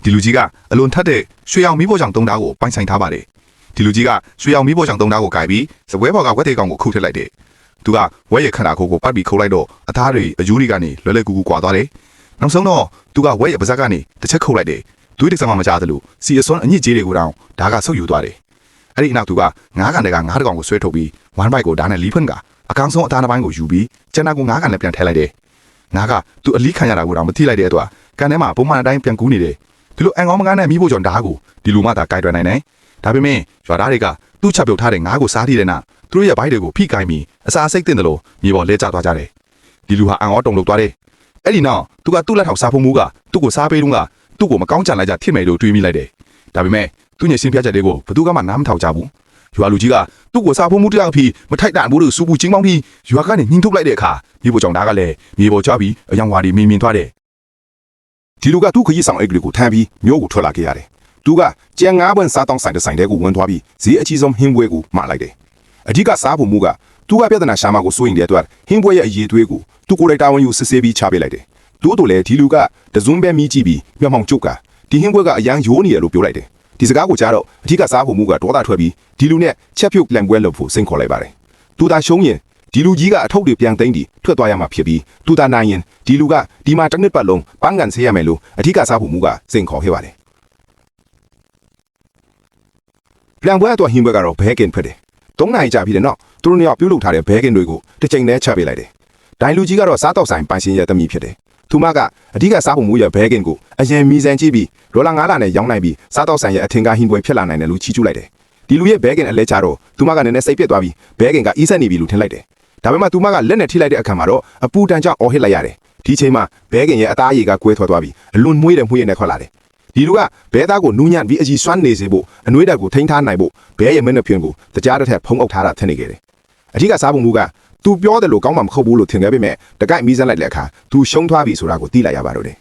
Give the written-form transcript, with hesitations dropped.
ဒီလူကြီးကအလွန်ထက်တဲ့ရွှေရောင်မီးပေါ်ကြောင့်တုံးသားကိုပိုင်ဆိုင်ထားပါတယ်ဒီလူကြီးကရွှေရောင်မီးပေါ်ကြောင့်တုံးသားကိုကြိုက်ပြီးစပွဲပေါ်ကဝက်သေးကောင်ကိုခုတ်ထစ်လိုက်တယ်သူကဝက်ရခန္ဓာကိုယ်ကိုပတ်ပြီးခုတ်လိုက်တော့အသားတွေအယူတွေကနေလွယ်လွယ်ကူကူကွာသွားတယ်နောက်ဆုံးတော့သူကဝက်ရပါးစပ်ကနေတစ်ချက်ခုတ်လိုက်တယ်သွေးတစ်စက်မှမကြားသလိုစီအစွန်းအညစ်ကြေးတွေကိုတောင်ဓာတ်ကဆုပ်ယူသွားတယ်အဲ့ဒီအနောက်သူကငါးကန်တွေကငါးတကောင်ကိုဆွဲထုတ်ပြီးဝမ်ဘိုက်ကိုဓာတ်နဲ့လီဖွင့်ကအကောင်ဆုံးအသားတစ်ပိုင်းကိုယူပြီးကျန်တာကိုငါးကန်နဲ့ပြန်ထည့်လိုက်တယ်ငါကသူအလီခံရတာကိုတော့မသိလိုက်တဲ့အတွက်ကန်ထဲမှာပုံမှန်အတိုင်းပြန်ကူးနေတယ်ဒီလိုအန်ကောင်းမကားနဲ့မိဖို့ကြောင့်ဓာတ်ကိုဒီလူမှသာကြိုက်တွယ်နိုင်တယ်ဒါပေမဲ့ရွာသားတွေကသူ့ချက်ပြုတ်ထားတဲ့ငါးကိုစားထိတဲ့နောက်သူတို့ရဲ့ဘိုက်တွေကိုဖိကိုင်းပြီးအစာစိတ်တင်တယ်လို့မြေပေါ်လဲကျသွားကြတယ်ဒီလူဟာအန်အောတုံလုပ်သွားတယ်အဲ့ဒီနောက်သူကသူ့လက်ထောက်စားဖို့မူကသူ့ကိုစားပေးတော့ကသူ့ကိုမကောင်းကြလိုက်ကြထိမယ်လို့တွေးမိလိုက်တယ်ဒါပေမဲ့သူ့ညရှင်ပြချက်တွေကိုဘယ်သူကမှနားမထောင်ကြဘူးရွာလူကြီးကသူ့ကိုစားဖို့မူတယောက်ပြီးမထိုက်တန်ဘူးလို့စူပူချင်းပေါင်းပြီးရွာကနေညှင်းထုတ်လိုက်တဲ့အခါမြေပေါ်ကြောင့်ဓာတ်ကလည်းမြေပေါ်ကျပြီးအယောင်ဝါဒီမြင်သွားတယ်ဒီလူကသူ့ခရီးဆောင်အိတ်ကလေးကိုထမ်းပြီးမြို့ကိုထွက်လာခဲ့ရတယ်သူကကြံငါးပွင့်စားတောင်းဆိုင်တဲ့ဆိုင်တဲကိုဝင်သွားပြီးဈေးအကြီးဆုံးဟင်းပွဲကိုမှာလိုက်တယ်အဓိကစားဖို့မူကသူကပြဿနာရှာမကိုစိုးရင်တဲ့အတွက်ဟင်းပွဲရဲ့အရေးသွေးကိုသူကိုယ်တိုင်တာဝန်ယူစစ်ဆေးပြီးချပေးလိုက်တယ်တိုးတိုးလည်းဒီလူကတဇွန်းပဲမြည်ကြည့်ပြီးမျက်မှောင်ကျုပ်ကဒီဟင်းပွဲကအရန်ရိုးနေရလို့ပြောလိုက်တယ်ဒီစကားကိုကြားတော့အဓိကစားဖို့မူကဒေါသထွက်ပြီးဒီလူနဲ့ချက်ပြုတ်လန်ပွဲလုပ်ဖို့စိန်ခေါ်လိုက်ပါတယ်သူသာရှုံးရင်ဒီလူကြီးကအထုပ်တွေပြန်သိမ်းပြီးထွက်သွားရမှာဖြစ်ပြီးသူသာနိုင်ရင်ဒီလူကဒီမှာတစ်နှစ်ပတ်လုံးပန်းကန်ဆေးရမယ်လို့အဓိကစားဖို့မူကစိန်ခေါ်ခဲ့ပါတယ်လန်ပွဲတော့ဟင်းပွဲကတော့ဘဲကင်ဖြစ်တယ်3နိုင်ကြာပြီးတဲ့နောက်သူတို့နှစ်ယောက်ပြုတ်လုထားတဲ့ဘဲကင်တွေကိုတစ်ချိန်တည်းချပေးလိုက်တယ်ဒိုင်လူကြီးကတော့စားတော့ဆိုင်ပိုင်ရှင်ရဲ့တမီဖြစ်တယ်သူမကအဓိကစားဖို့မူရဲ့ဘဲကင်ကိုအရင်မီဇန်ကြည့်ပြီးဒေါ်လာ9နဲ့ရောင်းနိုင်ပြီးစားတော့ဆိုင်ရဲ့အထင်ကဟင်းပွဲဖြစ်လာနိုင်တယ်လို့ချီးကျူးလိုက်တယ်ဒီလူရဲ့ဘဲကင်အလဲချတော့သူမကလည်းနည်းနည်းစိတ်ပြက်သွားပြီးဘဲကင်ကအေးဆက်နေပြီလို့ထင်လိုက်တယ်ဒါပေမဲ့သူမကလက်နဲ့ထိလိုက်တဲ့အခါမှာတော့အပူတန်ကြောင့်အော်ဟစ်လိုက်ရတယ်ဒီချိန်မှာဘဲကင်ရဲ့အသားအရည်ကကွဲထွက်သွားပြီးအလွန်မွေးတဲ့နဲ့ထွက်လာတယ်ဒီလူကဘဲသားကိုနူးညံ့ပြီးအကြီးစွမ်းနေစေဖို့အနှွေးဓာတ်ကိုထိန်းထားနိုင်ဖို့ဘဲရဲ့မျက်နှာပြင်ကိုတကြားတစ်ထက်ဖုံးအုပ်ထားတာထင်နေခဲ့တယ်အဓိကစားဖို့မူကသူပြောတယ်လို့ကောင်းမှမဟုတ်ဘူးလို့ထင်ခဲ့ပေမဲ့တကိုက်မီးစမ်းလိုက်တဲ့အခါသူရှုံးသွားပြီဆိုတာကိုသိလိုက်ရပါတော့တယ်